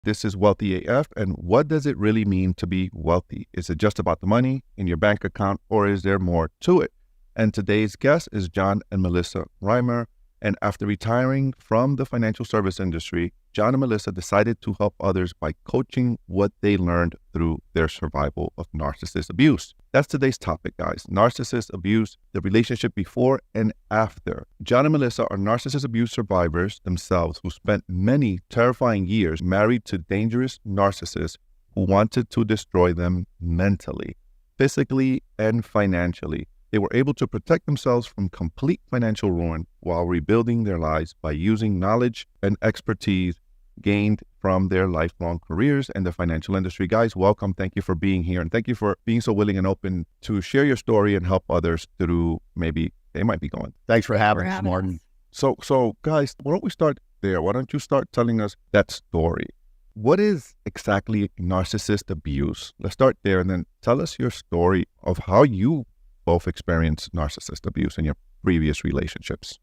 This is Wealthy AF, and what does it really mean to be wealthy? Is it just about the money in your bank account, or is there more to it? And today's guest is John and Melissa Reimer. And after retiring from the financial service industry, John and Melissa decided to help others by coaching what they learned through their survival of narcissist abuse. That's today's topic, guys. Narcissist abuse, the relationship before and after. John and Melissa are narcissist abuse survivors themselves who spent many terrifying years married to dangerous narcissists who wanted to destroy them mentally, physically, and financially. They were able to protect themselves from complete financial ruin while rebuilding their lives by using knowledge and expertise gained from their lifelong careers in the financial industry. Guys, welcome. Thank you for being here. And thank you for being so willing and open to share your story and help others through maybe they might be going. Thanks for having us, Martin. So guys, why don't we start there? Why don't you start telling us that story? What is exactly narcissist abuse? Let's start there and then tell us your story of how you both experienced narcissist abuse in your previous relationships.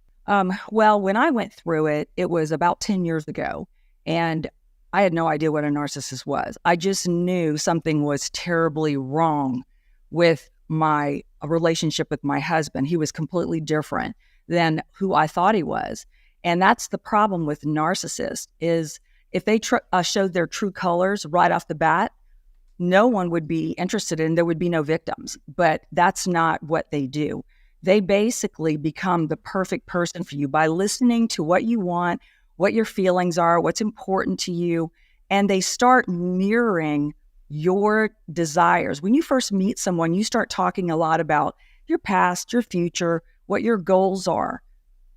Well, when I went through it, it was about 10 years ago, and I had no idea what a narcissist was. I just knew something was terribly wrong with my relationship with my husband. He was completely different than who I thought he was. And that's the problem with narcissists is if they showed their true colors right off the bat, no one would be interested in, there would be no victims, but that's not what they do. They basically become the perfect person for you by listening to what you want, what your feelings are, what's important to you, and they start mirroring your desires. When you first meet someone, you start talking a lot about your past, your future, what your goals are.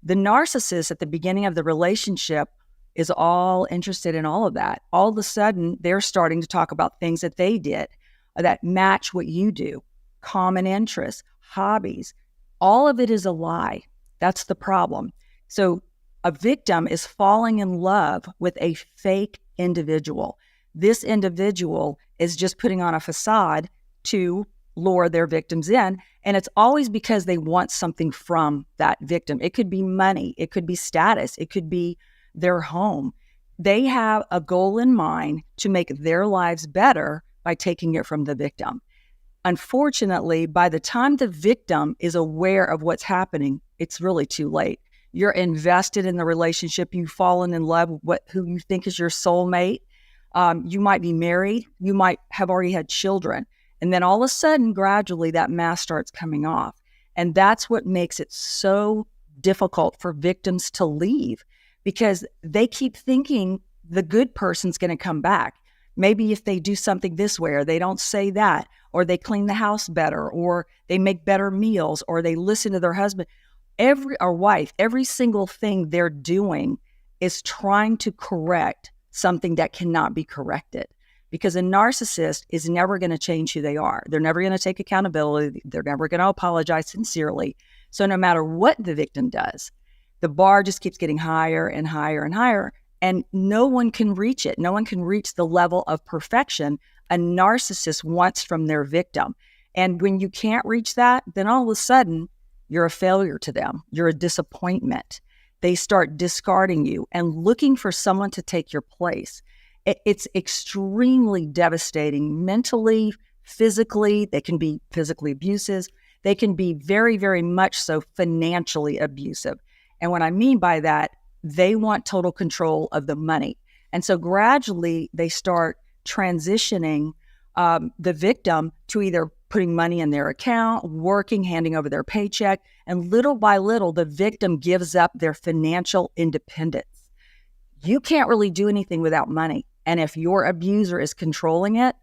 The narcissist at the beginning of the relationship is all interested in all of that. All of a sudden, they're starting to talk about things that they did that match what you do, common interests, hobbies. All of it is a lie. That's the problem. So a victim is falling in love with a fake individual. This individual is just putting on a facade to lure their victims in, and it's always because they want something from that victim. It could be money, it could be status, it could be their home. They have a goal in mind to make their lives better by taking it from the victim. Unfortunately, by the time the victim is aware of what's happening, it's really too late. You're invested in the relationship. You've fallen in love with who you think is your soulmate. You might be married. You might have already had children. And then all of a sudden, gradually, that mask starts coming off. And that's what makes it so difficult for victims to leave, because they keep thinking the good person's going to come back. Maybe if they do something this way, or they don't say that, or they clean the house better, or they make better meals, or they listen to their husband, every single thing they're doing is trying to correct something that cannot be corrected. Because a narcissist is never going to change who they are. They're never going to take accountability. They're never going to apologize sincerely. So no matter what the victim does, the bar just keeps getting higher and higher and higher, and no one can reach it. No one can reach the level of perfection a narcissist wants from their victim. And when you can't reach that, then all of a sudden, you're a failure to them. You're a disappointment. They start discarding you and looking for someone to take your place. It's extremely devastating mentally, physically. They can be physically abusive. They can be very, very much so financially abusive. And what I mean by that, they want total control of the money. And so gradually they start transitioning the victim to either putting money in their account, working, handing over their paycheck. And little by little, the victim gives up their financial independence. You can't really do anything without money. And if your abuser is controlling it,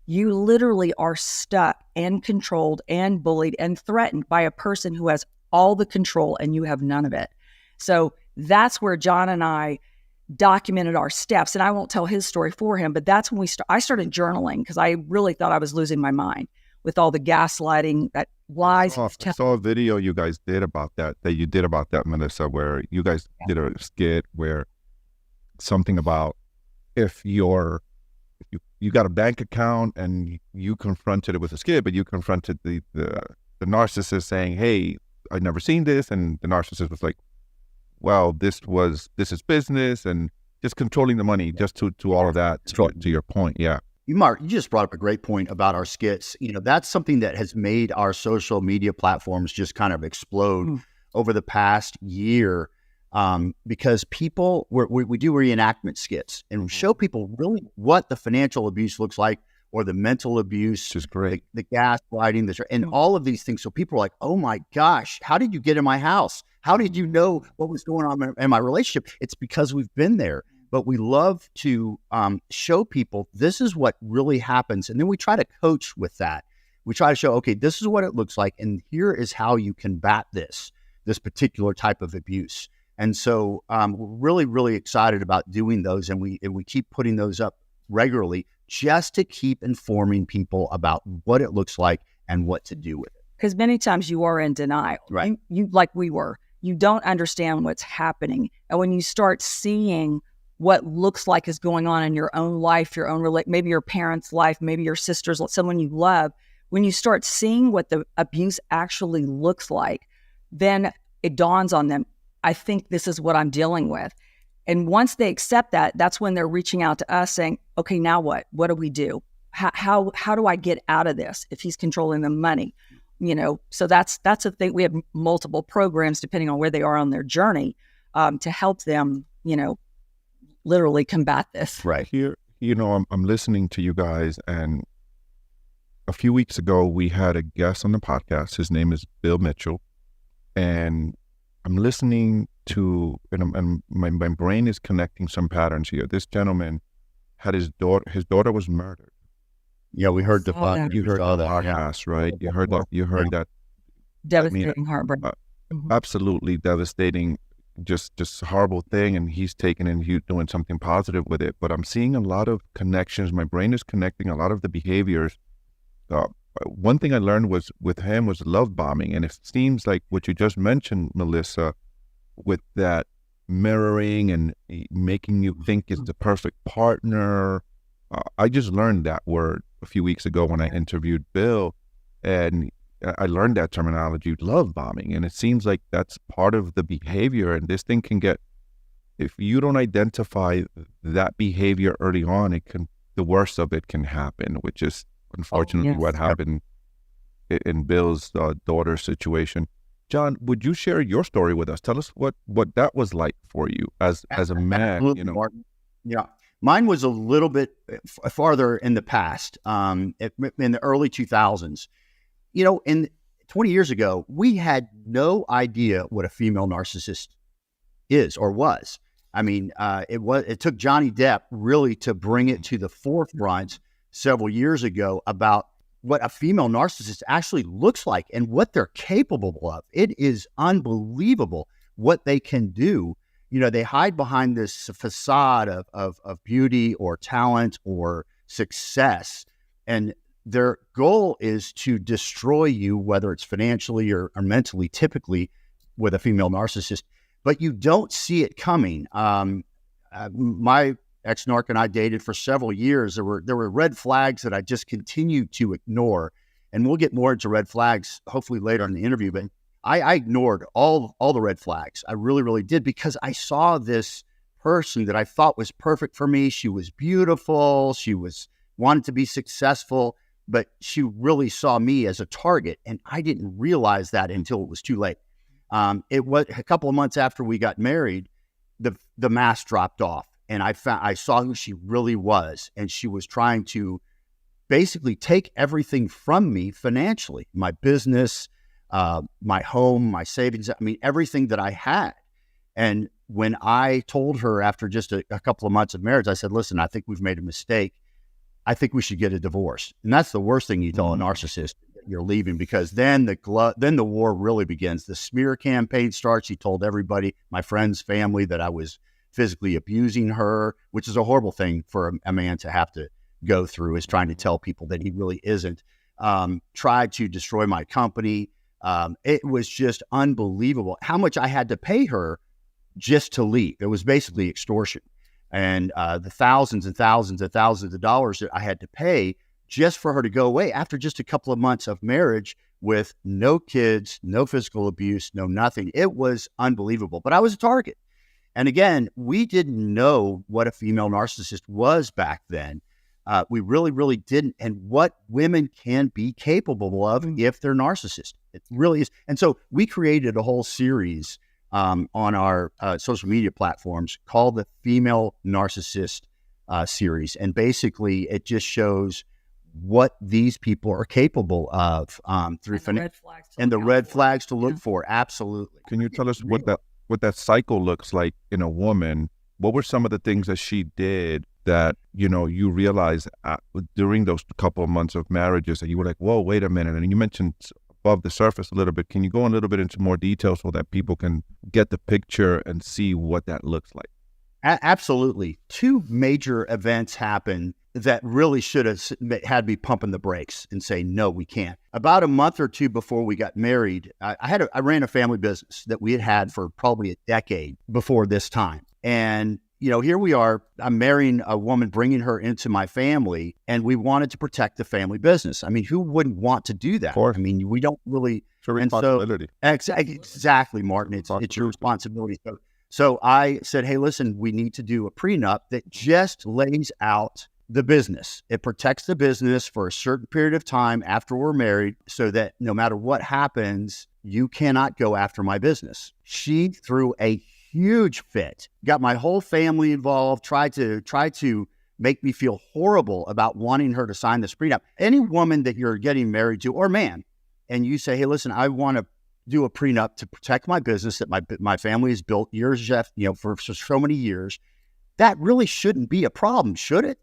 you literally are stuck and controlled and bullied and threatened by a person who has all the control and you have none of it. So that's where John and I documented our steps. And I won't tell his story for him, but that's when I started journaling, because I really thought I was losing my mind with all the gaslighting, that lies. I saw a video you guys did about that you did about that, Melissa, where you guys did a skit where something about if you got a bank account and you confronted it with a skit, but you confronted the narcissist saying, "Hey, I've never seen this," and the narcissist was like, "Well, this is business, and just controlling the money, just to all of that, to your point. Yeah. Mark, you just brought up a great point about our skits. That's something that has made our social media platforms just kind of explode over the past year, because people, we do reenactment skits and show people really what the financial abuse looks like, or the mental abuse, which is great, the gaslighting, and all of these things. So people are like, oh my gosh, how did you get in my house? How did you know what was going on in my relationship? It's because we've been there. But we love to show people this is what really happens. And then we try to coach with that. We try to show, okay, this is what it looks like. And here is how you combat this particular type of abuse. And so we're really, really excited about doing those. And we keep putting those up regularly just to keep informing people about what it looks like and what to do with it. Because many times you are in denial. Right. You like we were. You don't understand what's happening. And when you start seeing what looks like is going on in your own life, your own maybe your parents' life, maybe your sister's, someone you love, when you start seeing what the abuse actually looks like, then it dawns on them, I think this is what I'm dealing with. And once they accept that, that's when they're reaching out to us saying, okay, now what? What do we do? How do I get out of this if he's controlling the money? So that's a thing. We have multiple programs depending on where they are on their journey to help them, literally combat this. Right. Here, I'm listening to you guys, and a few weeks ago we had a guest on the podcast. His name is Bill Mitchell, and I'm listening to, and my brain is connecting some patterns here. This gentleman had his daughter was murdered. Yeah, we heard you heard the podcast, right? You heard that devastating heartbreak. Absolutely devastating. Just a horrible thing, and he's taking and he's doing something positive with it. But I'm seeing a lot of connections. My brain is connecting a lot of the behaviors. One thing I learned was with him was love bombing, and it seems like what you just mentioned, Melissa, with that mirroring and making you think it's the perfect partner. I just learned that word a few weeks ago when I interviewed Bill, and I learned that terminology, love bombing, and it seems like that's part of the behavior. And this thing can get, if you don't identify that behavior early on, the worst of it can happen, which is unfortunately what happened in Bill's daughter's situation. John, would you share your story with us? Tell us what that was like for you as a man. Martin. Yeah. Mine was a little bit farther in the past, in the early 2000s. In 20 years ago, we had no idea what a female narcissist is or was. I mean, it took Johnny Depp really to bring it to the forefront several years ago about what a female narcissist actually looks like and what they're capable of. It is unbelievable what they can do. They hide behind this facade of beauty or talent or success, and their goal is to destroy you, whether it's financially or mentally, typically with a female narcissist, but you don't see it coming. My ex-narc and I dated for several years. There were red flags that I just continued to ignore, and we'll get more into red flags hopefully later in the interview, but I ignored all the red flags. I really, really did, because I saw this person that I thought was perfect for me. She was beautiful. She wanted to be successful, but she really saw me as a target, and I didn't realize that until it was too late. It was a couple of months after we got married, the mask dropped off, and I saw who she really was, and she was trying to basically take everything from me financially, my business, my home, my savings, everything that I had. And when I told her after just a couple of months of marriage, I said, listen, I think we've made a mistake. I think we should get a divorce. And that's the worst thing you tell a narcissist, that you're leaving, because then the war really begins. The smear campaign starts. She told everybody, my friends, family, that I was physically abusing her, which is a horrible thing for a man to have to go through, is trying to tell people that he really isn't. Tried to destroy my company. It was just unbelievable how much I had to pay her just to leave. It was basically extortion. And the thousands and thousands and thousands of dollars that I had to pay just for her to go away after just a couple of months of marriage with no kids, no physical abuse, no nothing. It was unbelievable. But I was a target. And again, we didn't know what a female narcissist was back then. We really, really didn't. And what women can be capable of if they're narcissists. It really is. And so we created a whole series on our social media platforms called the Female Narcissist series. And basically, it just shows what these people are capable of through the red flags to look for. Absolutely. Can you tell us what that cycle looks like in a woman? What were some of the things that she did that, you realized during those couple of months of marriages that you were like, whoa, wait a minute. And you mentioned above the surface a little bit. Can you go a little bit into more detail so that people can get the picture and see what that looks like? Absolutely. Two major events happened that really should have had me pumping the brakes and say, no, we can't. About a month or two before we got married, I ran a family business that we had for probably a decade before this time. And, here we are, I'm marrying a woman, bringing her into my family, and we wanted to protect the family business. I mean, who wouldn't want to do that? Of course. I mean, we don't really. It's a responsibility. Exactly, Martin. It's your responsibility. So I said, hey, listen, we need to do a prenup that just lays out the business. It protects the business for a certain period of time after we're married so that no matter what happens, you cannot go after my business. She threw a huge fit, got my whole family involved, tried to make me feel horrible about wanting her to sign this prenup. Any woman that you're getting married to or man, and you say, hey, listen, I want to do a prenup to protect my business that my family has built for so many years, that really shouldn't be a problem, should it?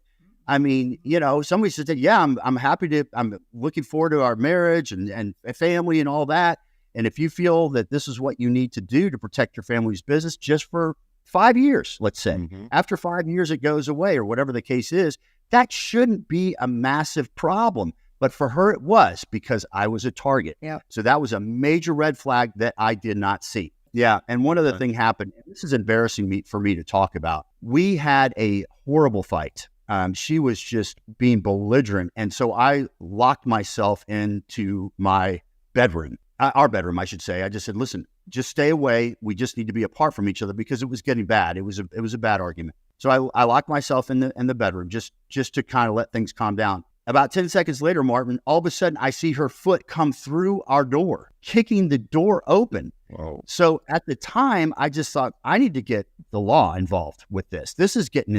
I mean, somebody says that, yeah, I'm looking forward to our marriage and family and all that. And if you feel that this is what you need to do to protect your family's business just for 5 years, let's say, after 5 years it goes away or whatever the case is, that shouldn't be a massive problem. But for her, it was because I was a target. Yeah. So that was a major red flag that I did not see. Yeah. And one other thing happened. This is embarrassing for me to talk about. We had a horrible fight. She was just being belligerent. And so I locked myself into my bedroom, our bedroom, I should say. I just said, listen, just stay away. We just need to be apart from each other because it was getting bad. It was a bad argument. So I locked myself in the bedroom just to kind of let things calm down. About 10 seconds later, Martin, all of a sudden I see her foot come through our door, kicking the door open. Whoa. So at the time, I just thought I need to get the law involved with this. This is getting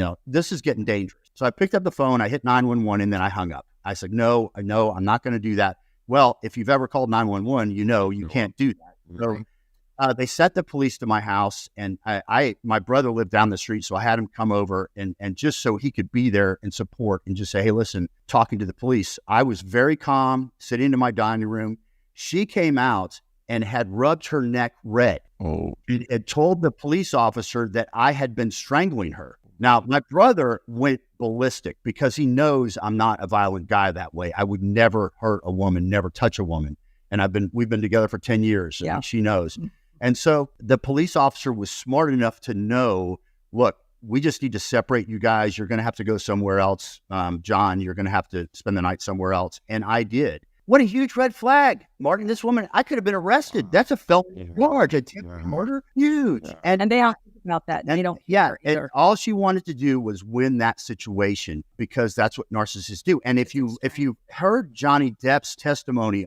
dangerous. So I picked up the phone, I hit 911, and then I hung up. I said, no, I'm not going to do that. Well, if you've ever called 911, you can't do that. So they sent the police to my house, and my brother lived down the street, so I had him come over and just so he could be there and support and just say, hey, listen, talking to the police. I was very calm, sitting in my dining room. She came out and had rubbed her neck red. Oh. It had told the police officer that I had been strangling her. Now, my brother went ballistic because he knows I'm not a violent guy that way. I would never hurt a woman, never touch a woman. And we've been together for 10 years. Yeah. And she knows. And so the police officer was smart enough to know, look, we just need to separate you guys. You're going to have to go somewhere else. John, you're going to have to spend the night somewhere else. And I did. What a huge red flag, Martin. This woman, I could have been arrested. That's a felony charge, attempted murder. Huge. Yeah. And they don't think about that. And they don't. Yeah. And all she wanted to do was win that situation because that's what narcissists do. And if you heard Johnny Depp's testimony,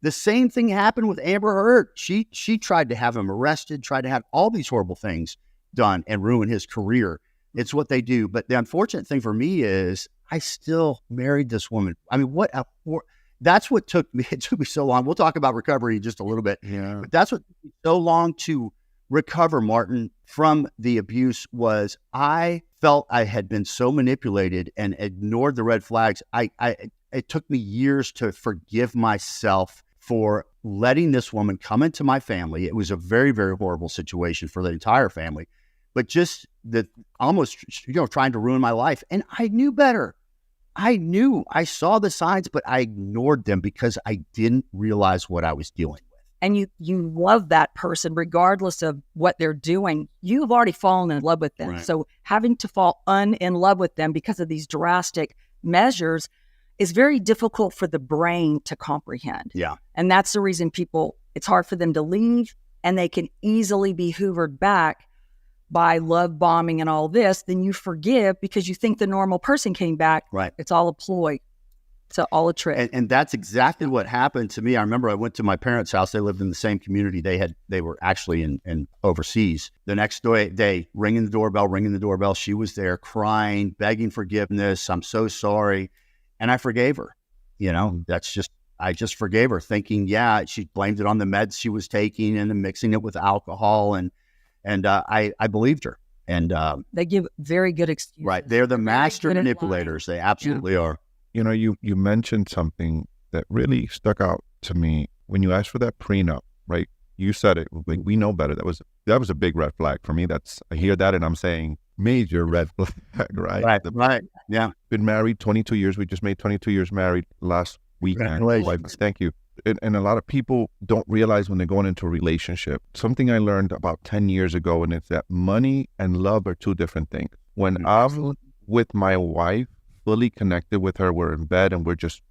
the same thing happened with Amber Heard. She tried to have him arrested, tried to have all these horrible things done and ruin his career. It's what they do. But the unfortunate thing for me is I still married this woman. I mean, that's what took me. It took me so long. We'll talk about recovery in just a little bit. Yeah. But that's what took me so long to recover, Martin, from the abuse was I felt I had been so manipulated and ignored the red flags. It took me years to forgive myself for letting this woman come into my family. It was a very, very horrible situation for the entire family, but just almost trying to ruin my life. And I knew better. I saw the signs, but I ignored them because I didn't realize what I was dealing with. And you love that person regardless of what they're doing. You've already fallen in love with them. Right. So having to fall in love with them because of these drastic measures is very difficult for the brain to comprehend. Yeah. And that's the reason it's hard for them to leave, and they can easily be hoovered back by love bombing and all this, then you forgive because you think the normal person came back. Right. It's all a ploy. It's all a trick. And that's exactly what happened to me. I remember I went to my parents' house. They lived in the same community. They were actually in overseas. The next day, ringing the doorbell. She was there crying, begging forgiveness. I'm so sorry. And I forgave her. I just forgave her, thinking, she blamed it on the meds she was taking and then mixing it with alcohol. And I believed her. And they give very good excuses. Right. They're the master manipulators. They absolutely are. You mentioned something that really stuck out to me when you asked for that prenup, right? You said it, like, we know better. That was a big red flag for me. I hear that and I'm saying major red flag, right? Right. Yeah. Been married 22 years. We just made 22 years married last weekend. Thank you. And a lot of people don't realize when they're going into a relationship, something I learned about 10 years ago, and it's that money and love are two different things. When I'm with my wife, fully connected with her, we're in bed and we're just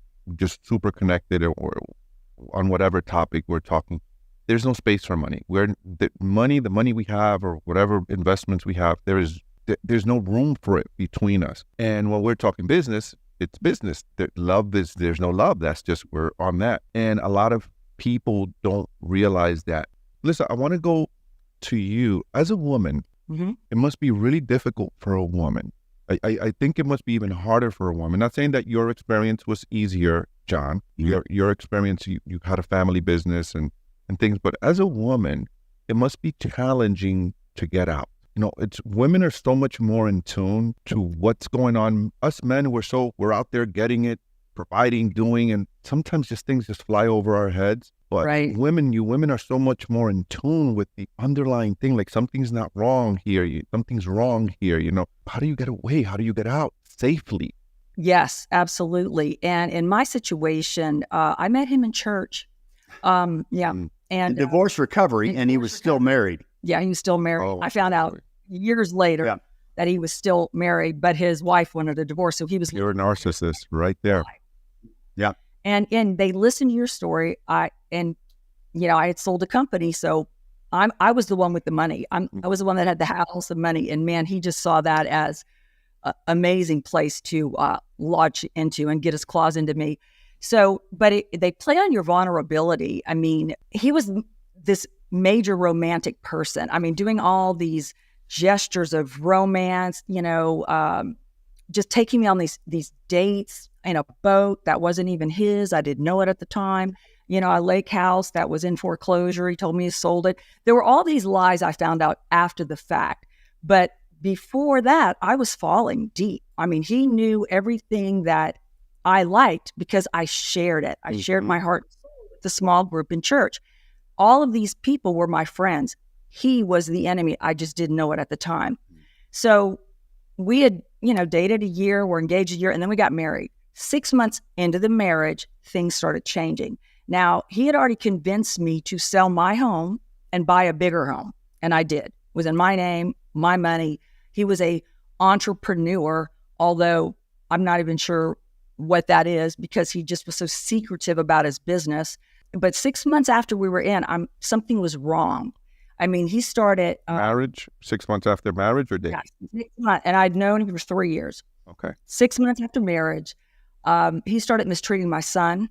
super connected, or on whatever topic we're talking, there's no space for money. The money we have, or whatever investments we have, there's no room for it between us. And when we're talking business, it's business. There's no love. That's just, we're on that. And a lot of people don't realize that. Listen, I want to go to you as a woman. Mm-hmm. It must be really difficult for a woman. I think it must be even harder for a woman. Not saying that your experience was easier, John. Mm-hmm. Your experience, you had a family business and things, but as a woman, it must be challenging to get out. Women are so much more in tune to what's going on. Us men, we're out there getting it, providing, doing, and sometimes things just fly over our heads. But right. Women are so much more in tune with the underlying thing. Like, something's not wrong here. Something's wrong here. How do you get away? How do you get out safely? Yes, absolutely. And in my situation, I met him in church. And divorce recovery, and he was still married. Yeah, he was still married. Oh, I found out years later that he was still married, but his wife wanted a divorce, so he was. You're a narcissist, right there. Yeah. And they listened to your story. I had sold a company, so I was the one with the money. I was the one that had the house and money, and man, he just saw that as an amazing place to launch into and get his claws into me. So, but they play on your vulnerability. I mean, he was this major romantic person. I mean, doing all these gestures of romance, just taking me on these dates in a boat that wasn't even his. I didn't know it at the time. A lake house that was in foreclosure. He told me he sold it. There were all these lies I found out after the fact. But before that, I was falling deep. I mean, he knew everything that I liked because I shared it. I shared my heart with the small group in church. All of these people were my friends. He was the enemy. I just didn't know it at the time. So we had, dated a year, we're engaged a year, and then we got married. 6 months into the marriage, things started changing. Now, he had already convinced me to sell my home and buy a bigger home. And I did. It was in my name, my money. He was a entrepreneur, although I'm not even sure what that is because he just was so secretive about his business. But 6 months after we were in, something was wrong. I mean, he started... marriage? 6 months after marriage or date? Yeah, 6 months. And I'd known him for 3 years. Okay. 6 months after marriage, he started mistreating my son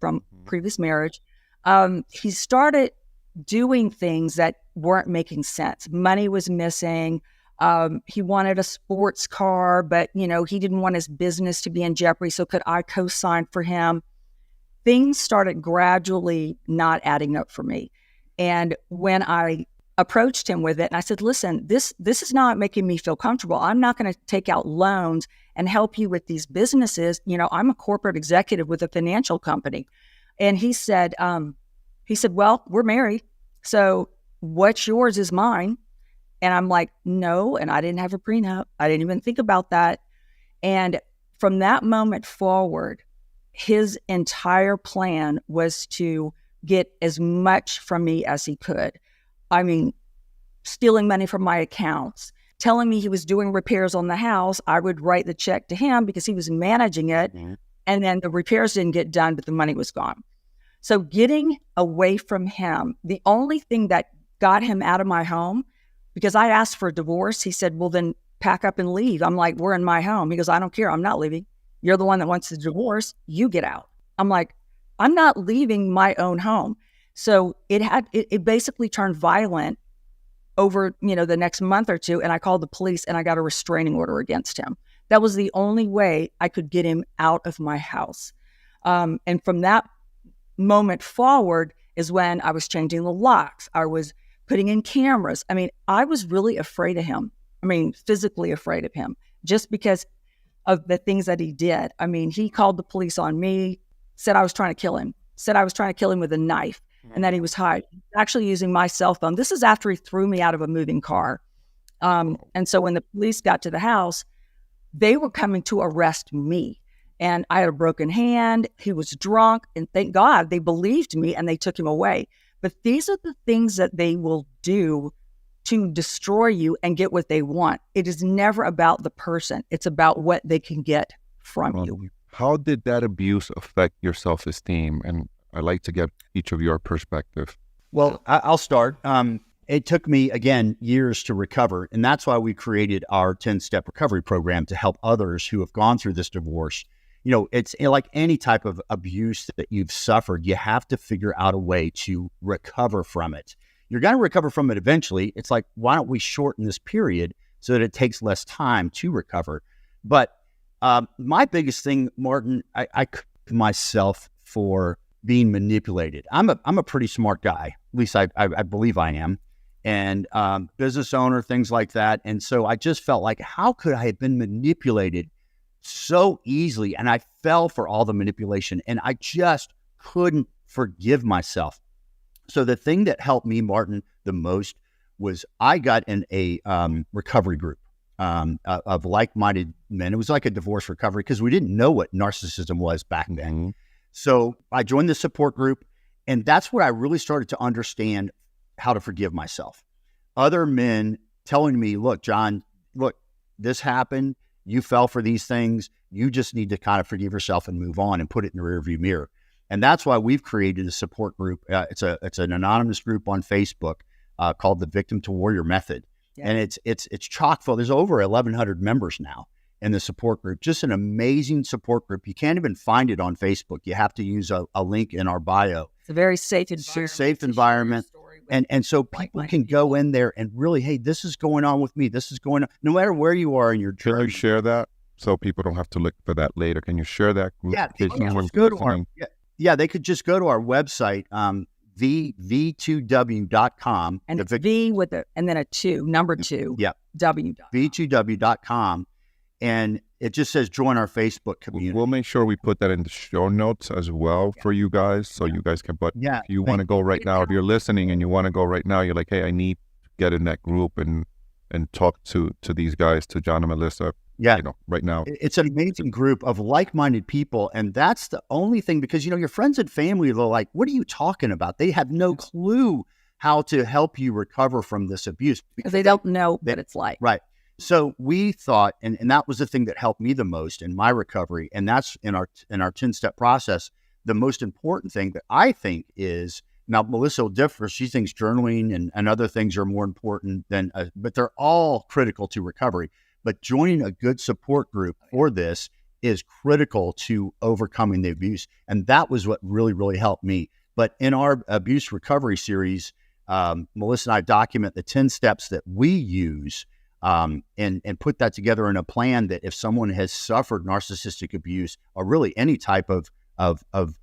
from previous marriage. He started doing things that weren't making sense. Money was missing. He wanted a sports car, but, he didn't want his business to be in jeopardy. So could I co-sign for him? Things started gradually not adding up for me. And when I approached him with it, and I said, listen, this is not making me feel comfortable. I'm not going to take out loans and help you with these businesses. I'm a corporate executive with a financial company. And he said, well, we're married. So what's yours is mine. And I'm like, no. And I didn't have a prenup. I didn't even think about that. And from that moment forward, his entire plan was to get as much from me as he could. I mean, stealing money from my accounts, telling me he was doing repairs on the house. I would write the check to him because he was managing it. Mm-hmm. And then the repairs didn't get done, but the money was gone. So getting away from him, the only thing that got him out of my home because I asked for a divorce. He said, well, then pack up and leave. I'm like, we're in my home. He goes, I don't care. I'm not leaving. You're the one that wants the divorce. You get out. I'm like, I'm not leaving my own home. So it basically turned violent over, the next month or two. And I called the police and I got a restraining order against him. That was the only way I could get him out of my house. And from that moment forward is when I was changing the locks. I was putting in cameras. I mean, I was really afraid of him. I mean, physically afraid of him just because of the things that he did. I mean, he called the police on me, said I was trying to kill him, said I was trying to kill him with a knife and that he was hiding, actually using my cell phone. This is after he threw me out of a moving car. And so when the police got to the house, they were coming to arrest me. And I had a broken hand. He was drunk. And thank God they believed me and they took him away. But these are the things that they will do to destroy you and get what they want. It is never about the person. It's about what they can get from you. How did that abuse affect your self-esteem? And I'd like to get each of your perspective. Well, I'll start. It took me, again, years to recover. And that's why we created our 10-step recovery program to help others who have gone through this divorce. It's like any type of abuse that you've suffered, you have to figure out a way to recover from it. You're going to recover from it eventually. It's like, why don't we shorten this period so that it takes less time to recover? But my biggest thing, Martin, I myself for being manipulated. I'm a pretty smart guy. At least I believe I am. And business owner, things like that. And so I just felt like, how could I have been manipulated so easily? And I fell for all the manipulation and I just couldn't forgive myself. So the thing that helped me, Martin, the most was I got in a recovery group of like-minded men. It was like a divorce recovery because we didn't know what narcissism was back then. Mm-hmm. So I joined the support group, and that's where I really started to understand how to forgive myself. Other men telling me, look, John, this happened. You fell for these things. You just need to kind of forgive yourself and move on and put it in the rearview mirror. And that's why we've created a support group. It's an anonymous group on Facebook called the Victim to Warrior Method. Yeah. And it's chock full. There's over 1,100 members now in the support group. Just an amazing support group. You can't even find it on Facebook. You have to use a link in our bio. It's a very safe environment. And so people can go in there and really, hey, this is going on with me. This is going on. No matter where you are in your journey. Can you share that so people don't have to look for that later? Can you share that group? Yeah, they could just go to our website, v2w.com. And it's V with and then a 2, number 2. Yeah. W. v2w.com. And it just says join our Facebook community. We'll make sure we put that in the show notes as well for you guys, so you guys can put. Yeah. If you want to go right now, if you're listening and you want to go right now, you're like, hey, I need to get in that group and talk to these guys, to John and Melissa. Yeah. Right now. It's an amazing group of like-minded people. And that's the only thing, because, your friends and family are like, what are you talking about? They have no clue how to help you recover from this abuse. Because they don't know what it's like. Right. So we thought, and that was the thing that helped me the most in my recovery. And that's in our 10-step process. The most important thing that I think is, now Melissa will differ. She thinks journaling and other things are more important than, but they're all critical to recovery. But joining a good support group for this is critical to overcoming the abuse. And that was what really, really helped me. But in our abuse recovery series, Melissa and I document the 10 steps that we use and put that together in a plan that if someone has suffered narcissistic abuse or really any type of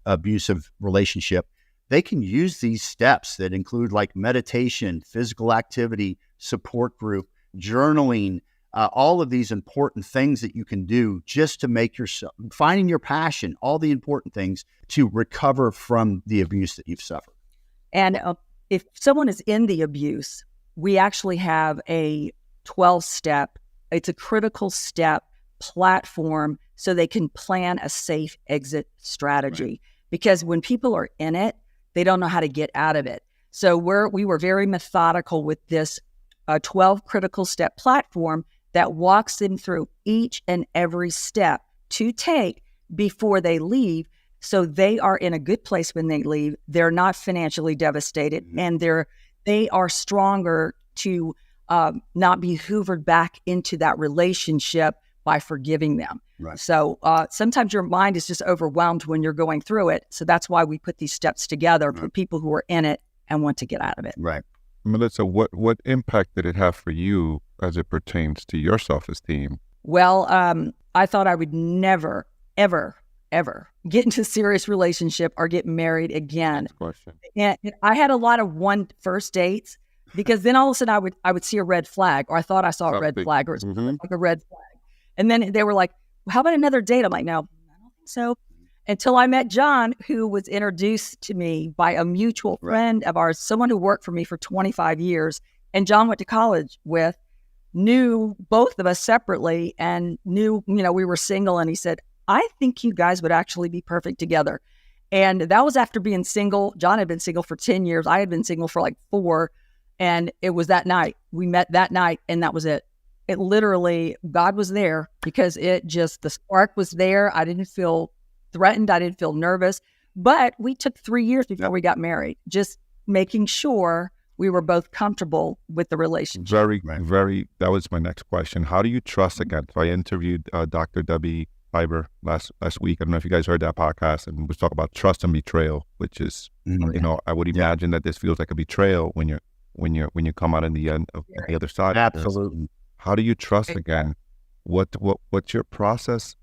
abusive relationship, they can use these steps that include like meditation, physical activity, support group, journaling, all of these important things that you can do just to make yourself, finding your passion, all the important things to recover from the abuse that you've suffered. And if someone is in the abuse, we actually have a 12-step, it's a critical step platform so they can plan a safe exit strategy. Right. Because when people are in it, they don't know how to get out of it. So we were very methodical with this 12 critical step platform that walks them through each and every step to take before they leave, so they are in a good place when they leave. They're not financially devastated, and they are stronger to not be hoovered back into that relationship by forgiving them. Right. So sometimes your mind is just overwhelmed when you're going through it. So that's why we put these steps together for people who are in it and want to get out of it. Right. Melissa, what impact did it have for you as it pertains to your self-esteem? Well, I thought I would never, ever, ever get into a serious relationship or get married again. Next question. And I had a lot of first dates because then all of a sudden I would see a red flag, or I thought I saw a red flag, or it was like a red flag. And then they were like, well, how about another date? I'm like, no, I don't think so. Until I met John, who was introduced to me by a mutual friend of ours, someone who worked for me for 25 years. And John went to college with, knew both of us separately and knew, we were single. And he said, I think you guys would actually be perfect together. And that was after being single. John had been single for 10 years. I had been single for like 4. And it was that night. We met that night, and that was it. It literally, God was there because the spark was there. I didn't feel threatened. I didn't feel nervous. But we took 3 years before we got married, just making sure we were both comfortable with the relationship. Very, that was my next question. How do you trust again? So I interviewed Dr. Debbie Fiber last week. I don't know if you guys heard that podcast, and we talk about trust and betrayal, which is, I would imagine that this feels like a betrayal when you come out in the end of the other side. Absolutely. How do you trust again? What's your process?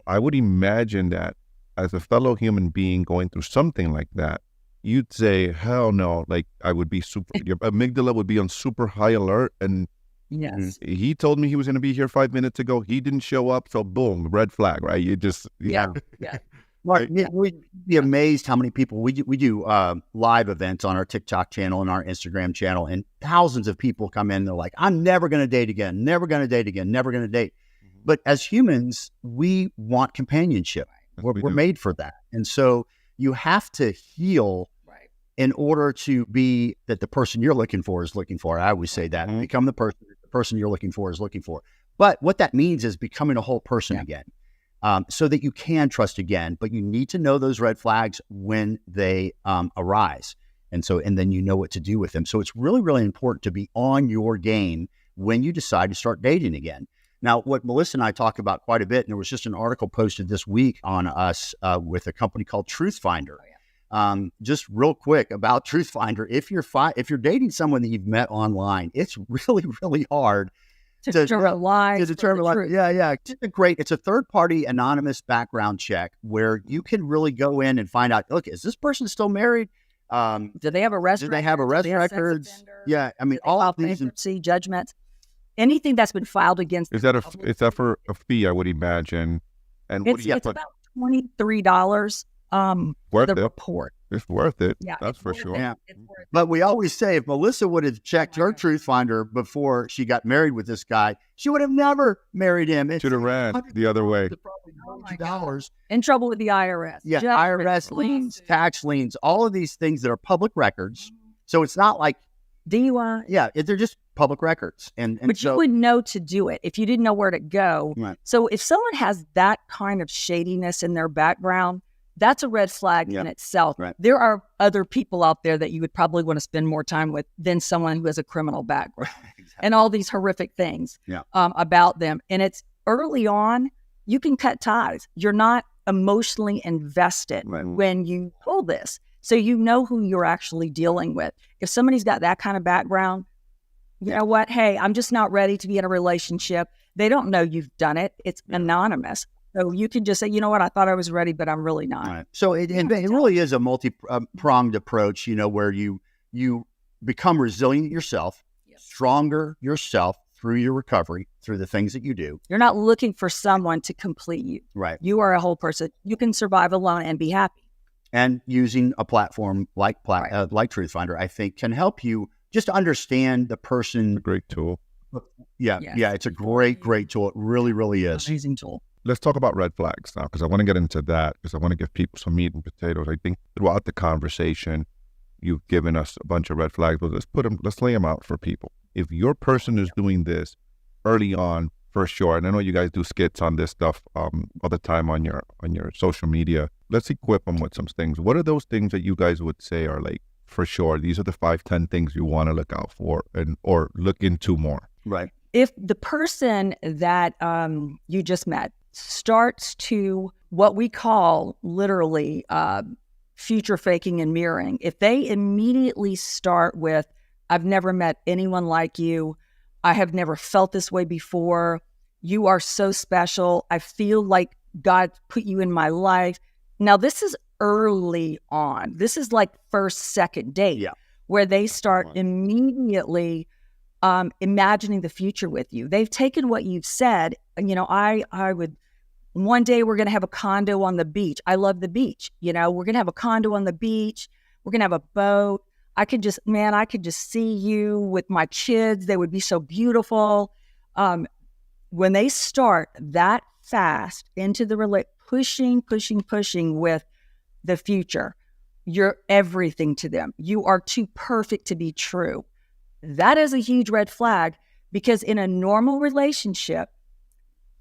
I would imagine that as a fellow human being going through something like that, you'd say, hell no, like I would be your amygdala would be on super high alert. And yes, he told me he was going to be here 5 minutes ago. He didn't show up. So boom, red flag, right? You just, yeah. Mark, we'd be amazed how many people we do live events on our TikTok channel and our Instagram channel, and thousands of people come in. They're like, I'm never going to date again, never going to date again, never going to date. But as humans, we want companionship. We're made for that. And so you have to heal in order to be that the person you're looking for is looking for. I always say that. Become the person you're looking for is looking for. But what that means is becoming a whole person again. So that you can trust again, but you need to know those red flags when they arise. And then you know what to do with them. So it's really, really important to be on your game when you decide to start dating again. Now, what Melissa and I talk about quite a bit, and there was just an article posted this week on us with a company called Truthfinder. Just real quick about Truthfinder. If you're dating someone that you've met online, it's really, really hard to determine truth. Yeah. It's a third-party anonymous background check where you can really go in and find out, look, is this person still married? Do they have arrest records? Do they have arrest records? Yeah. I mean, all of these bankruptcy judgments, anything that's been filed against. Is that for a fee, I would imagine? And it's about $23 worth the it. report. It's worth it. Yeah, that's for sure. Yeah. But we always say if Melissa would have checked her Truthfinder before she got married with this guy, she would have never married him. Should have ran the other way. $2. In trouble with the IRS. Yeah, IRS liens, tax liens, all of these things that are public records. So it's not like DUI. Yeah, they're just public records. But you would know to do it if you didn't know where to go. Right. So if someone has that kind of shadiness in their background, that's a red flag in itself. Right. There are other people out there that you would probably want to spend more time with than someone who has a criminal background and all these horrific things about them. And it's early on, you can cut ties. You're not emotionally invested when you pull this. So you know who you're actually dealing with. If somebody's got that kind of background, you know what? Hey, I'm just not ready to be in a relationship. They don't know you've done it. It's anonymous. So you can just say, you know what, I thought I was ready, but I'm really not. Right. So it really is a multi-pronged approach, where you become resilient yourself, stronger yourself through your recovery, through the things that you do. You're not looking for someone to complete you. Right. You are a whole person. You can survive alone and be happy. And using a platform like Truthfinder, I think, can help you just understand the person. It's a great tool. Yeah, it's a great tool. It really, really is. Amazing tool. Let's talk about red flags now, because I want to get into that, because I want to give people some meat and potatoes. I think throughout the conversation, you've given us a bunch of red flags, but let's lay them out for people. If your person is doing this early on, for sure, and I know you guys do skits on this stuff all the time on your social media, let's equip them with some things. What are those things that you guys would say are like for sure. These are the 5-10 things you want to look out for or look into more. Right. If the person that you just met starts to what we call literally future faking and mirroring, if they immediately start with, I've never met anyone like you, I have never felt this way before, you are so special, I feel like God put you in my life. Now, this is early on. This is like first, second date, where they start immediately imagining the future with you. They've taken what you've said, and, I would, one day we're going to have a condo on the beach. I love the beach. We're going to have a condo on the beach. We're going to have a boat. I could just see you with my kids. They would be so beautiful. When they start that fast into the pushing with the future, you're everything to them. You are too perfect to be true. That is a huge red flag, because in a normal relationship,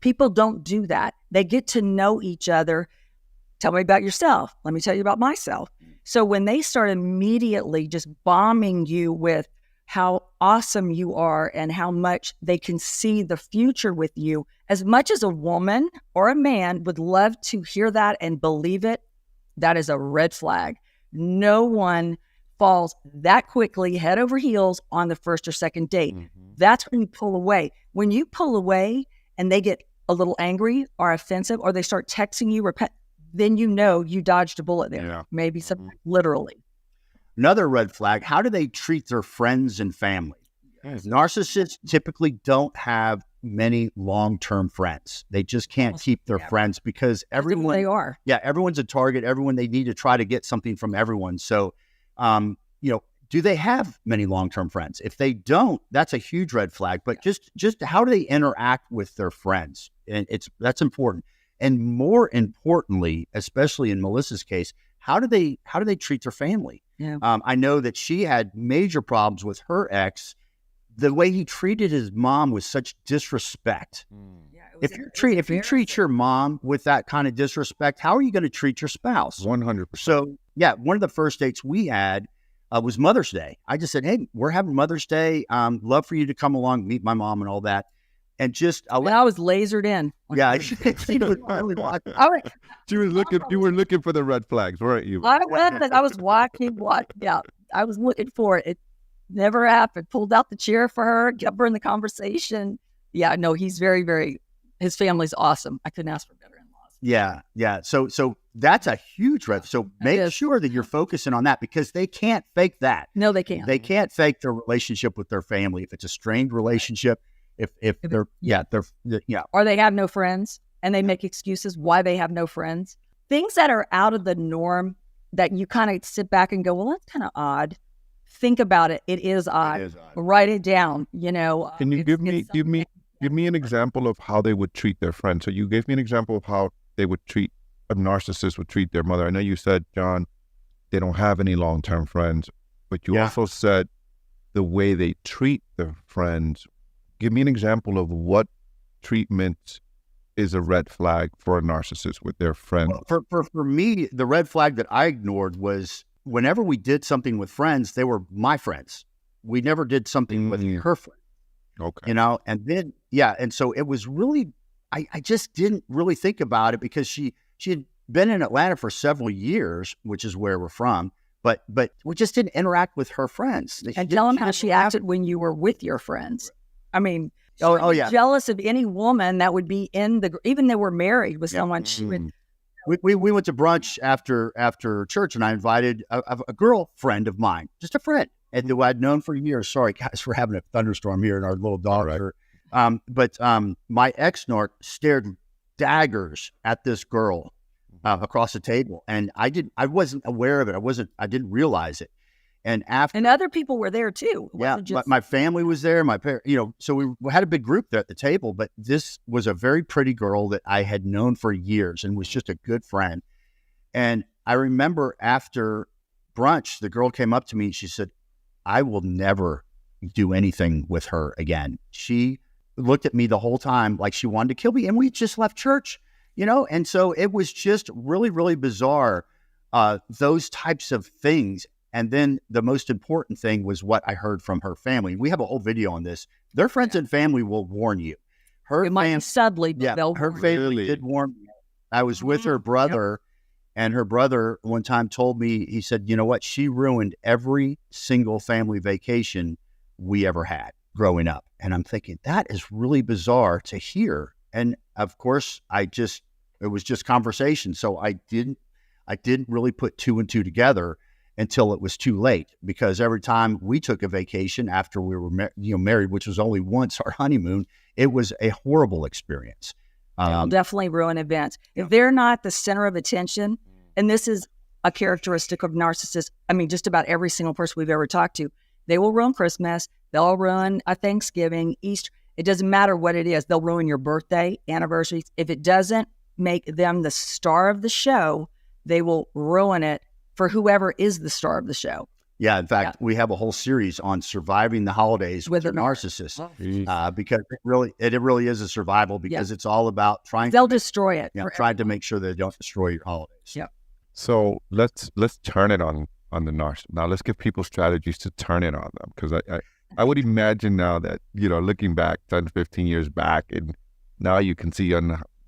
people don't do that. They get to know each other. Tell me about yourself. Let me tell you about myself. So when they start immediately just bombing you with how awesome you are and how much they can see the future with you, as much as a woman or a man would love to hear that and believe it, that is a red flag. No one falls that quickly head over heels on the first or second date. That's when you pull away. When you pull away and they get a little angry or offensive, or they start texting you, then you dodged a bullet there. Yeah. Maybe some literally. Another red flag, how do they treat their friends and family? Narcissists typically don't have many long-term friends. They just can't keep their friends because everyone, they are. Yeah, everyone's a target. Everyone, they need to try to get something from everyone. So, do they have many long-term friends? If they don't, that's a huge red flag. But just how do they interact with their friends? And that's important. And more importantly, especially in Melissa's case, how do they treat their family? Yeah. I know that she had major problems with her ex. The way he treated his mom was such disrespect. Yeah, If you treat your mom with that kind of disrespect, how are you going to treat your spouse? 100%. So yeah, one of the first dates we had was Mother's Day. I just said, "Hey, we're having Mother's Day. Love for you to come along, meet my mom and all that." And I was lasered in. Yeah, she was really watching. You were looking for the red flags, weren't you? I was watching. Yeah, I was looking for it. It never happened. Pulled out the chair for her, kept her in the conversation. Yeah, no, he's very, very. His family's awesome. I couldn't ask for better in-laws. Yeah. So that's a huge red. So make sure that you're focusing on that, because they can't fake that. No, they can't. They can't fake their relationship with their family. If it's a strained relationship, if they're or they have no friends and they make excuses why they have no friends. Things that are out of the norm that you kind of sit back and go, well, that's kind of odd. Think about it. It is odd. Write it down. Can you give me an example of how they would treat their friends? So you gave me an example of how a narcissist would treat their mother. I know you said, John, they don't have any long-term friends, but you also said the way they treat their friends. Give me an example of what treatment is a red flag for a narcissist with their friends. Well, for me, the red flag that I ignored was whenever we did something with friends, they were my friends. We never did something with her friends. Okay. And then, and so it was really, I just didn't really think about it, because she had been in Atlanta for several years, which is where we're from, but we just didn't interact with her friends. And tell them how she acted when you were with your friends. I mean, jealous of any woman that would be even though we're married with someone. She would. We went to brunch after church, and I invited a girlfriend of mine, just a friend, and who I'd known for years. Sorry, guys, we're having a thunderstorm here in our little dog. Right. But my ex-narc stared daggers at this girl across the table, and I wasn't aware of it. I didn't realize it. And other people were there too. My family was there. My parents, so we had a big group there at the table. But this was a very pretty girl that I had known for years and was just a good friend. And I remember after brunch, the girl came up to me and she said, "I will never do anything with her again." She looked at me the whole time like she wanted to kill me, and we just left church, And so it was just really, really bizarre. Those types of things. And then the most important thing was what I heard from her family. We have a whole video on this. Their friends and family will warn you. It might be subtly, but they'll her warn family did warn me. I was with her brother, and her brother one time told me, he said, you know what? She ruined every single family vacation we ever had growing up. And I'm thinking, that is really bizarre to hear. And of course, it was just conversation. So I didn't really put two and two together until it was too late, because every time we took a vacation after we were married, which was only once, our honeymoon, it was a horrible experience. It'll definitely ruin events. If they're not the center of attention, and this is a characteristic of narcissists, I mean, just about every single person we've ever talked to, they will ruin Christmas, they'll ruin a Thanksgiving, Easter. It doesn't matter what it is. They'll ruin your birthday, anniversaries. If it doesn't make them the star of the show, they will ruin it for whoever is the star of the show. Yeah, in fact, we have a whole series on surviving the holidays with a narcissist, because it really is a survival, because it's all about they'll destroy it. Trying to make sure they don't destroy your holidays. Yeah. So let's turn it on the narcissist. Now let's give people strategies to turn it on them, because I would imagine now that, looking back 10, 15 years back, and now you can see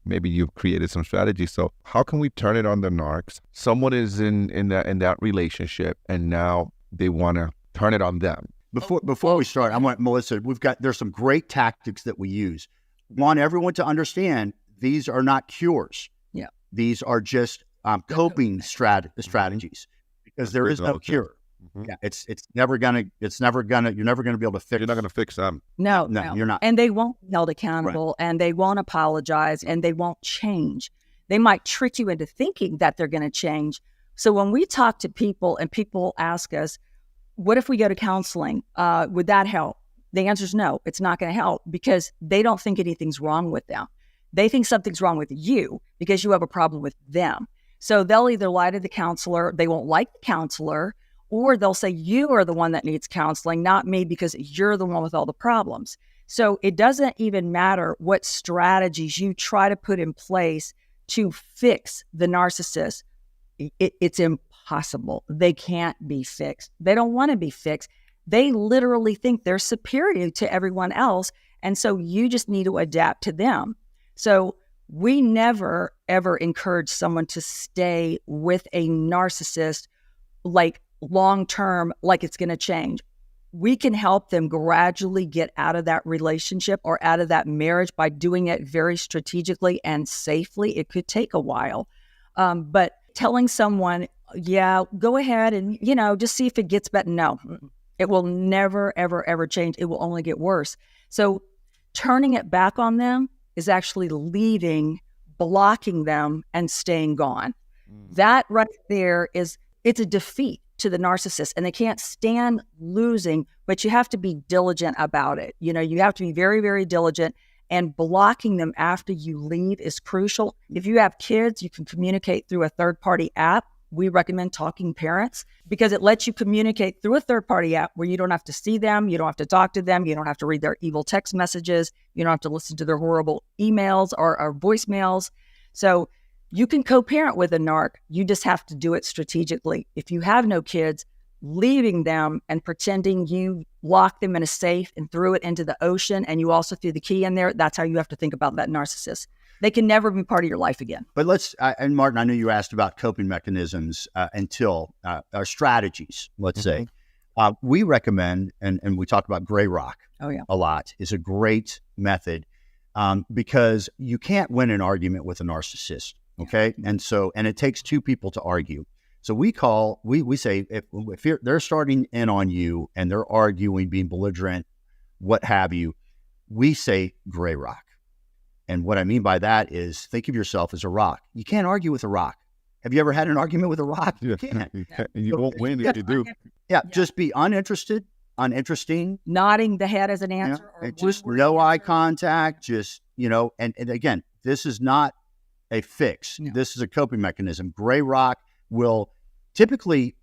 maybe you've created some strategies. So how can we turn it on the narcs? Someone is in that relationship, and now they want to turn it on them. Before we start, I want Melissa, there's some great tactics that we use. Want everyone to understand these are not cures. Yeah. These are just coping strategies, because there is no cure. Mm-hmm. Yeah, you're never gonna be able to fix. You're not gonna fix them. No, you're not. And they won't be held accountable, and they won't apologize, and they won't change. They might trick you into thinking that they're going to change. So when we talk to people and people ask us, what if we go to counseling? Would that help? The answer is no, it's not going to help, because they don't think anything's wrong with them. They think something's wrong with you because you have a problem with them. So they'll either lie to the counselor, they won't like the counselor, or they'll say you are the one that needs counseling, not me, because you're the one with all the problems. So it doesn't even matter what strategies you try to put in place to fix the narcissist. It's impossible. They can't be fixed. They don't want to be fixed. They literally think they're superior to everyone else. And so you just need to adapt to them. So we never, ever encourage someone to stay with a narcissist like long-term, like it's going to change. We can help them gradually get out of that relationship or out of that marriage by doing it very strategically and safely. It could take a while. But telling someone, yeah, go ahead and, just see if it gets better. No, it will never, ever, ever change. It will only get worse. So turning it back on them is actually leaving, blocking them, and staying gone. That right there it's a defeat to the narcissist, and they can't stand losing, but you have to be diligent about it. You have to be very, very diligent, and blocking them after you leave is crucial. If you have kids, you can communicate through a third-party app. We recommend Talking Parents, because it lets you communicate through a third-party app where you don't have to see them, you don't have to talk to them, you don't have to read their evil text messages, you don't have to listen to their horrible emails or voicemails. So you can co-parent with a narc. You just have to do it strategically. If you have no kids, leaving them and pretending you locked them in a safe and threw it into the ocean, and you also threw the key in there, that's how you have to think about that narcissist. They can never be part of your life again. But and Martin, I know you asked about coping mechanisms our strategies, let's say. We recommend, and we talk about gray rock a lot, is a great method because you can't win an argument with a narcissist. Okay. And it takes two people to argue. So we say, if they're starting in on you and they're arguing, being belligerent, what have you, we say gray rock. And what I mean by that is, think of yourself as a rock. You can't argue with a rock. Have you ever had an argument with a rock? You can't. You won't win if you do. Yeah. Just be uninterested, uninteresting. Nodding the head as an answer. Or just no eye contact, and again, this is not a fix. No. This is a coping mechanism. Gray rock will typically,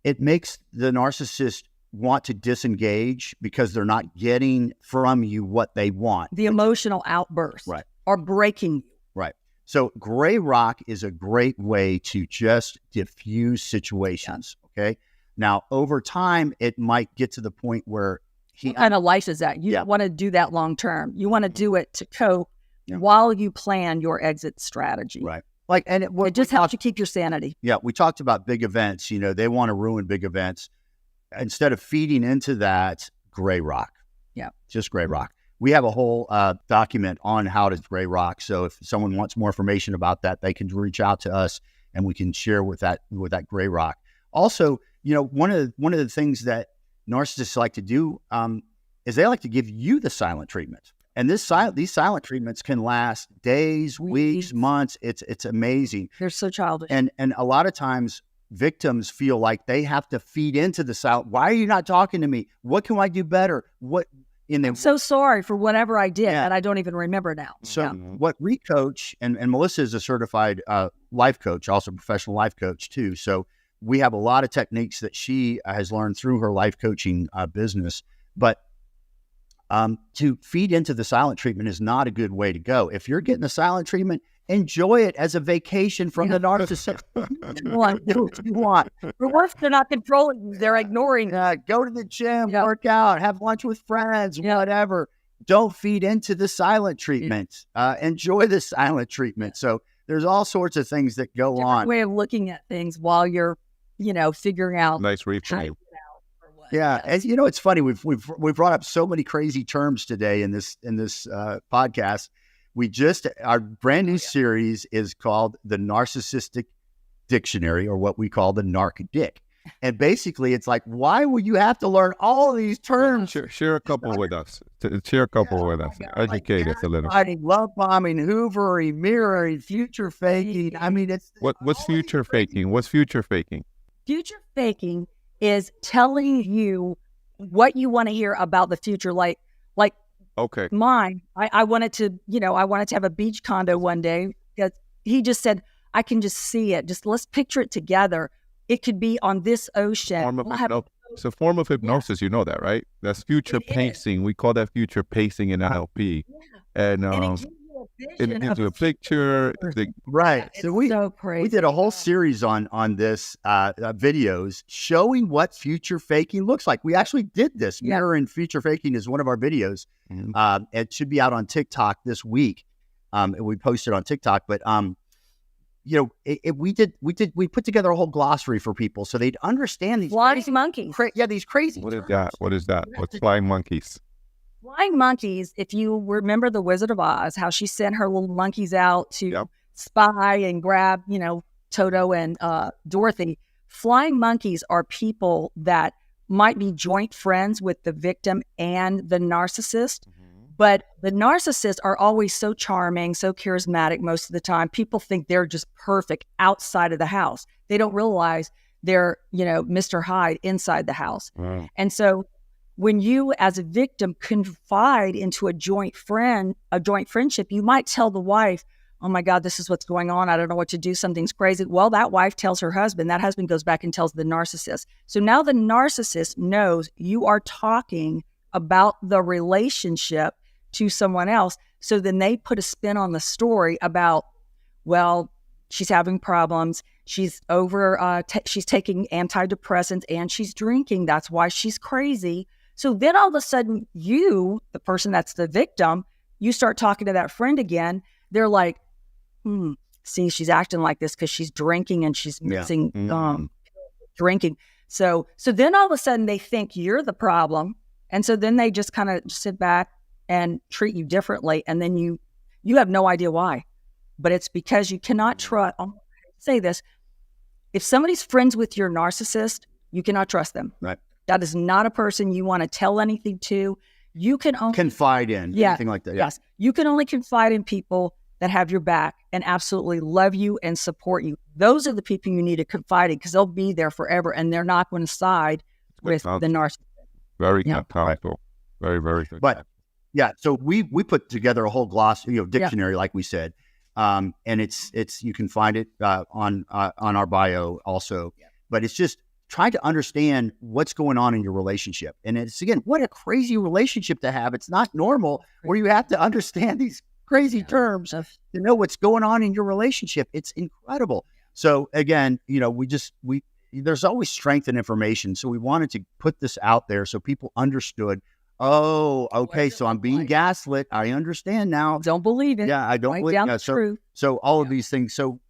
it makes the narcissist want to disengage because they're not getting from you what they want. The emotional outburst. Right. Or breaking you. Right. So gray rock is a great way to just diffuse situations. Okay. Now, over time, it might get to the point where what kind of life is that? You don't want to do that long term. You want to do it to cope while you plan your exit strategy. Right. Like, and it just helps you keep your sanity. Yeah. We talked about big events. They want to ruin big events. Instead of feeding into that, gray rock. Yeah. Just gray rock. We have a whole document on how to gray rock. So if someone wants more information about that, they can reach out to us and we can share with that gray rock. Also, one of the things that narcissists like to do is they like to give you the silent treatment. And these silent treatments can last days, weeks, months. It's amazing. They're so childish. And a lot of times victims feel like they have to feed into the silent. Why are you not talking to me? What can I do better? I'm so sorry for whatever I did and I don't even remember now. So what we coach, and Melissa is a certified life coach, also a professional life coach too. So we have a lot of techniques that she has learned through her life coaching business. But to feed into the silent treatment is not a good way to go. If you're getting the silent treatment, enjoy it as a vacation from the narcissist. Do what you want. For once, they're not controlling you. They're ignoring. Go to the gym, work out, have lunch with friends, whatever. Don't feed into the silent treatment. Enjoy the silent treatment. So there's all sorts of things that go on. Way of looking at things while you're, figuring out. Nice reframe. Yeah, and it's funny. We've brought up so many crazy terms today in this podcast. Our brand new series is called the Narcissistic Dictionary, or what we call the Narc Dick. And basically, it's like, why would you have to learn all these terms? Share a couple with us. Share a couple with us. Educate us a little. Love bombing, hoovering, mirroring, future faking. I mean, what's future faking? What's future faking? Future faking is telling you what you want to hear about the future. Like okay, mine. I wanted to have a beach condo one day because he just said, I can just see it. Just let's picture it together. It could be on this ocean. It's a form of hypnosis. You know that, right? That's future pacing. We call that future pacing in NLP. Yeah. And it gives you a picture. Right. So we did a whole Oh. series on this videos showing what future faking looks like. We actually did this. Mirror and future faking is one of our videos. Mm-hmm. It should be out on TikTok this week. We posted on TikTok, but we put together a whole glossary for people so they'd understand these flying monkeys. These crazy. What is that? What is that? What's flying monkeys? Flying monkeys, if you remember the Wizard of Oz, how she sent her little monkeys out to spy and grab, Toto and Dorothy. Flying monkeys are people that might be joint friends with the victim and the narcissist. Mm-hmm. But the narcissists are always so charming, so charismatic most of the time. People think they're just perfect outside of the house. They don't realize they're, Mr. Hyde inside the house. Wow. And so when you as a victim confide into a joint friendship, you might tell the wife, oh my God, this is what's going on. I don't know what to do. Something's crazy. Well, that wife tells her husband. That husband goes back and tells the narcissist. So now the narcissist knows you are talking about the relationship to someone else. So then they put a spin on the story about, well, she's having problems. She's she's taking antidepressants and she's drinking. That's why she's crazy. So then all of a sudden you, the person that's the victim, you start talking to that friend again. They're like, see, she's acting like this because she's drinking and she's mixing drinking. So then all of a sudden they think you're the problem. And so then they just kind of sit back and treat you differently. And then you have no idea why. But it's because you cannot trust. I'll say this. If somebody's friends with your narcissist, you cannot trust them. Right. That is not a person you want to tell anything to. You can only confide in, anything like that. Yeah. Yes. You can only confide in people that have your back and absolutely love you and support you. Those are the people you need to confide in because they'll be there forever and they're not going to side with the narcissist. Very powerful. Very, very good. But so we put together a whole dictionary, like we said. And it's you can find it on our bio also. Yeah. But it's just trying to understand what's going on in your relationship. And it's, again, what a crazy relationship to have. It's not normal where you have to understand these crazy terms to know what's going on in your relationship. It's incredible. So again, there's always strength in information. So we wanted to put this out there so people understood, oh, okay, so I'm being gaslit. I understand now. Don't believe it. Yeah, I don't believe down yeah, the so, truth. so all of these things. So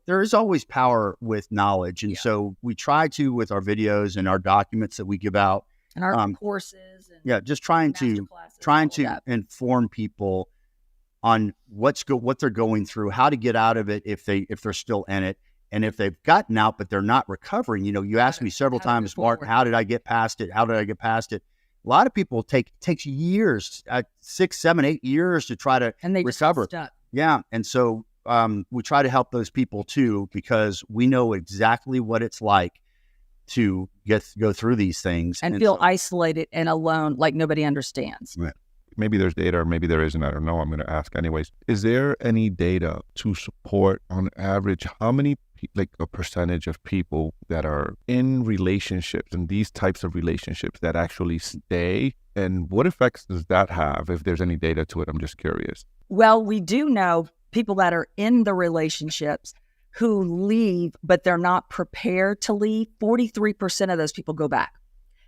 there is always power with knowledge. And so we try to, with our videos and our documents that we give out, and our courses. And just trying to inform people on what they're going through, how to get out of it if they're still in it. And if they've gotten out, but they're not recovering, you asked me several times, Martin, how did I get past it? How did I get past it? A lot of people takes years, 6, 7, 8 years to try to recover. Yeah. And so we try to help those people too, because we know exactly what it's like to go through these things and feel isolated and alone, like nobody understands. Right. Maybe there's data or maybe there isn't. I don't know. I'm going to ask anyways. Is there any data to support on average how many, like a percentage of people that are in relationships and these types of relationships that actually stay? And what effects does that have if there's any data to it? I'm just curious. Well, we do know people that are in the relationships who leave, but they're not prepared to leave. 43% of those people go back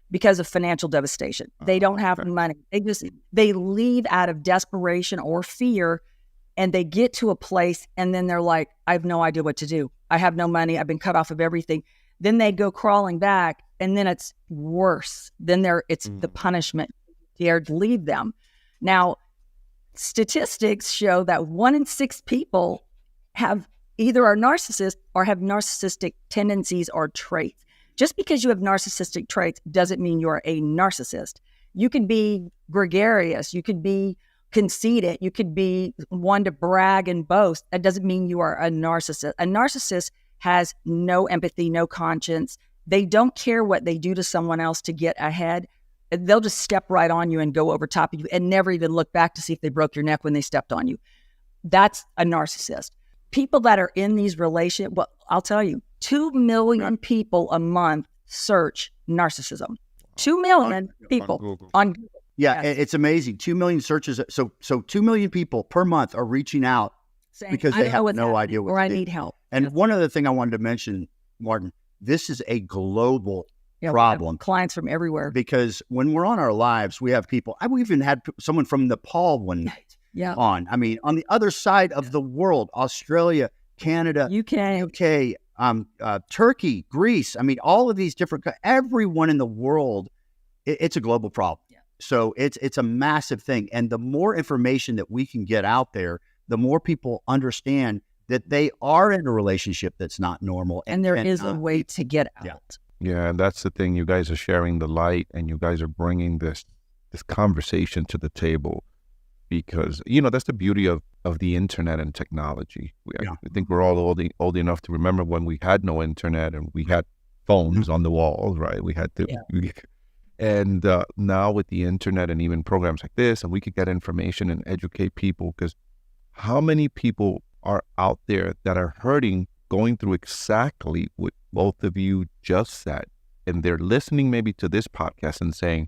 because of financial devastation. They don't have money. They leave out of desperation or fear, and they get to a place and then they're like, I have no idea what to do. I have no money. I've been cut off of everything. Then they go crawling back, and then it's worse. Then it's the punishment. Dared to leave them. Now, statistics show that 1 in 6 people have either are narcissists or have narcissistic tendencies or traits. Just because you have narcissistic traits doesn't mean you're a narcissist. You can be gregarious. You could be conceited. You could be one to brag and boast. That doesn't mean you are a narcissist. A narcissist has no empathy, no conscience. They don't care what they do to someone else to get ahead. They'll just step right on you and go over top of you and never even look back to see if they broke your neck when they stepped on you. That's a narcissist. People that are in these relationships, well, I'll tell you, 2 million people a month search narcissism. 2 million people on Google. Yeah, yes. It's amazing. 2 million searches. So 2 million people per month are reaching out saying, because they have no idea what to do. I need help. And one other thing I wanted to mention, Martin, this is a global problem. Clients from everywhere. Because when we're on our lives, we have people. We even had someone from Nepal one night on. I mean, on the other side of the world, Australia, Canada, UK, Turkey, Greece. I mean, all of these different, everyone in the world, it's a global problem. Yeah. So it's a massive thing. And the more information that we can get out there, the more people understand that they are in a relationship that's not normal. And there is a way to get out. Yeah, and that's the thing. You guys are sharing the light, and you guys are bringing this conversation to the table, because that's the beauty of the internet and technology. I think we're all old enough to remember when we had no internet and we had phones on the walls, right? We had to, and now with the internet and even programs like this, and we could get information and educate people. Because how many people are out there that are hurting, going through exactly what both of you just said, and they're listening maybe to this podcast and saying,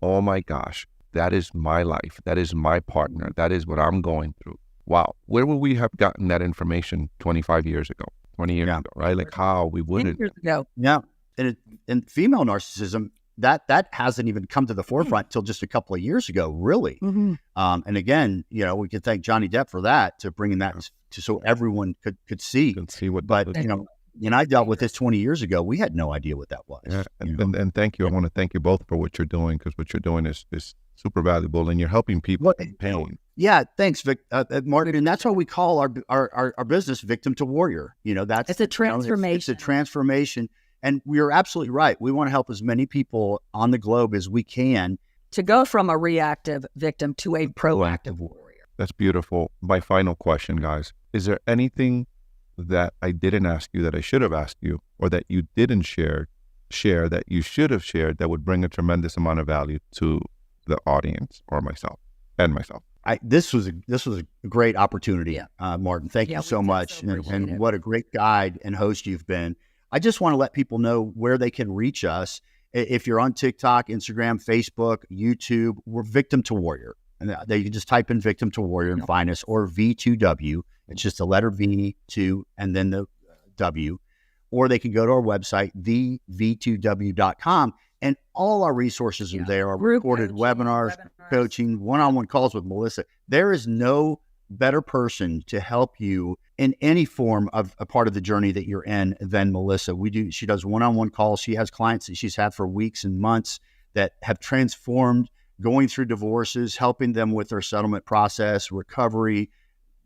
oh my gosh, that is my life. That is my partner. That is what I'm going through. Wow. Where would we have gotten that information 25 years ago, 20 years ago, right? Like how we wouldn't. 10 years ago. Yeah. And female narcissism, that hasn't even come to the forefront until just a couple of years ago, really. Mm-hmm. And again, we could thank Johnny Depp for that, to bringing that so everyone could see. But I dealt with this 20 years ago. We had no idea what that was. Yeah. And thank you. I want to thank you both for what you're doing, because what you're doing is super valuable, and you're helping people in pain. Yeah, thanks, Martin. And that's why we call our business Victim to Warrior. It's a transformation. It's a transformation. And you're absolutely right. We want to help as many people on the globe as we can to go from a reactive victim to a proactive warrior. That's beautiful. My final question, guys. Is there anything that I didn't ask you that I should have asked you, or that you didn't share that you should have shared, that would bring a tremendous amount of value to the audience or myself? This was a great opportunity, Martin. Thank you so much. And what a great guide and host you've been. I just want to let people know where they can reach us. If you're on TikTok, Instagram, Facebook, YouTube, we're Victim to Warrior. And you can just type in Victim to Warrior and find us, or V2W. It's just the letter V, 2, and then the W. or they can go to our website, thev2w.com, and all our resources are there, our Group recorded coaching, webinars, coaching, one-on-one calls with Melissa. There is no better person to help you in any form of a part of the journey that you're in than Melissa. She does one-on-one calls. She has clients that she's had for weeks and months that have transformed, going through divorces, helping them with their settlement process, recovery,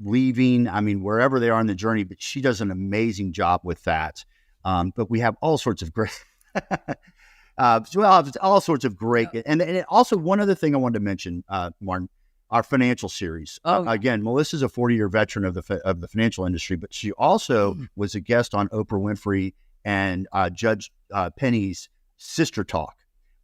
leaving, wherever they are in the journey, but she does an amazing job with that. But we have all sorts of great, all sorts of great, and also one other thing I wanted to mention, Martin, our financial series. Again, Melissa's a 40-year veteran of the financial industry, but she also was a guest on Oprah Winfrey and Judge Penny's Sister Talk,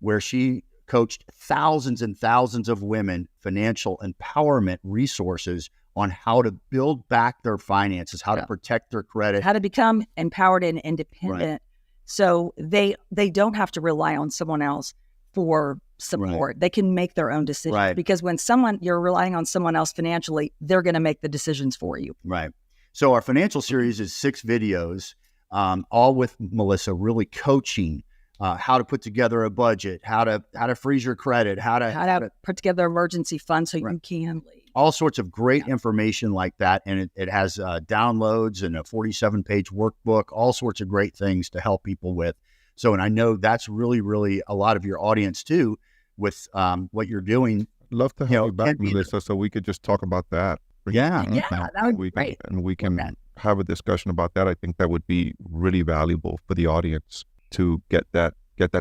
where she coached thousands and thousands of women financial empowerment resources on how to build back their finances, how to protect their credit, how to become empowered and independent, so they don't have to rely on someone else for support. They can make their own decisions, because when you're relying on someone else financially, they're going to make the decisions for you. Right. So our financial series is 6 videos, all with Melissa, really coaching how to put together a budget, how to freeze your credit, how to put together emergency funds so you can leave. All sorts of great information like that. And it has downloads and a 47-page workbook, all sorts of great things to help people with. So, and I know that's really, really a lot of your audience too, with what you're doing. Love to have you back, Melissa, so we could just talk about that. Yeah, that would be great. And we can have a discussion about that. I think that would be really valuable for the audience to get that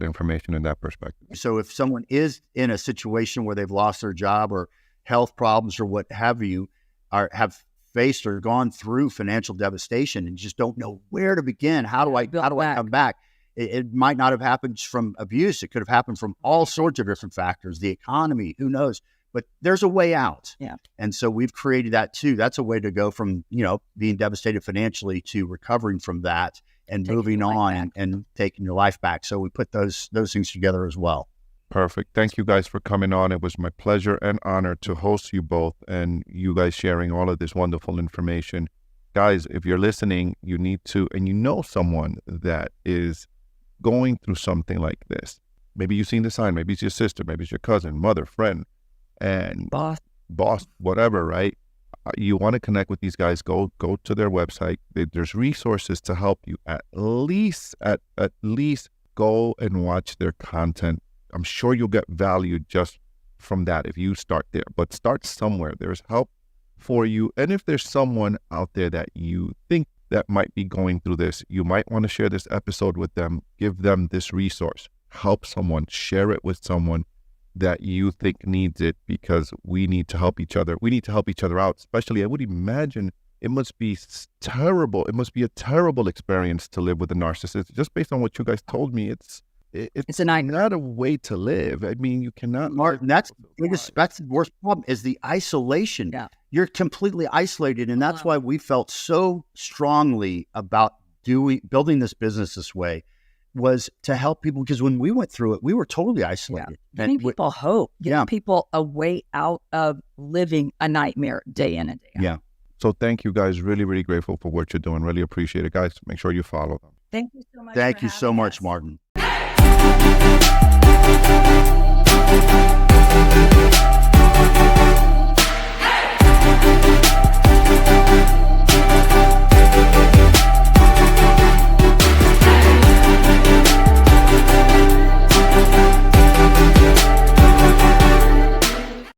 information and that perspective. So if someone is in a situation where they've lost their job or health problems or what have you, or have faced or gone through financial devastation and just don't know where to begin, how do I come back? It might not have happened from abuse. It could have happened from all sorts of different factors, the economy, who knows? But there's a way out. Yeah. And so we've created that too. That's a way to go from, being devastated financially to recovering from that and moving on and taking your life back. So we put those things together as well. Perfect. Thank you guys for coming on. It was my pleasure and honor to host you both and you guys sharing all of this wonderful information. Guys, if you're listening, you need to, and you know someone that is going through something like this. Maybe you've seen the sign. Maybe it's your sister. Maybe it's your cousin, mother, friend, and boss, whatever, right? You want to connect with these guys, go to their website. There's resources to help you. At least go and watch their content. I'm sure you'll get value just from that if you start there. But start somewhere. There's help for you. And if there's someone out there that you think that might be going through this, you might want to share this episode with them. Give them this resource. Help someone. Share it with someone that you think needs it, because we need to help each other. We need to help each other out. Especially, I would imagine it must be terrible. It must be a terrible experience to live with a narcissist. Just based on what you guys told me, it's a nightmare. Not a way to live. I mean, you cannot. Martin, that's the worst problem is the isolation. Yeah. You're completely isolated. And that's why we felt so strongly about building this business this way, was to help people, because when we went through it, we were totally isolated. Yeah. Giving people hope, giving people a way out of living a nightmare day in and day out. Yeah. So thank you guys. Really, really grateful for what you're doing. Really appreciate it, guys. Make sure you follow them. Thank you so much. Thank you so much, Martin.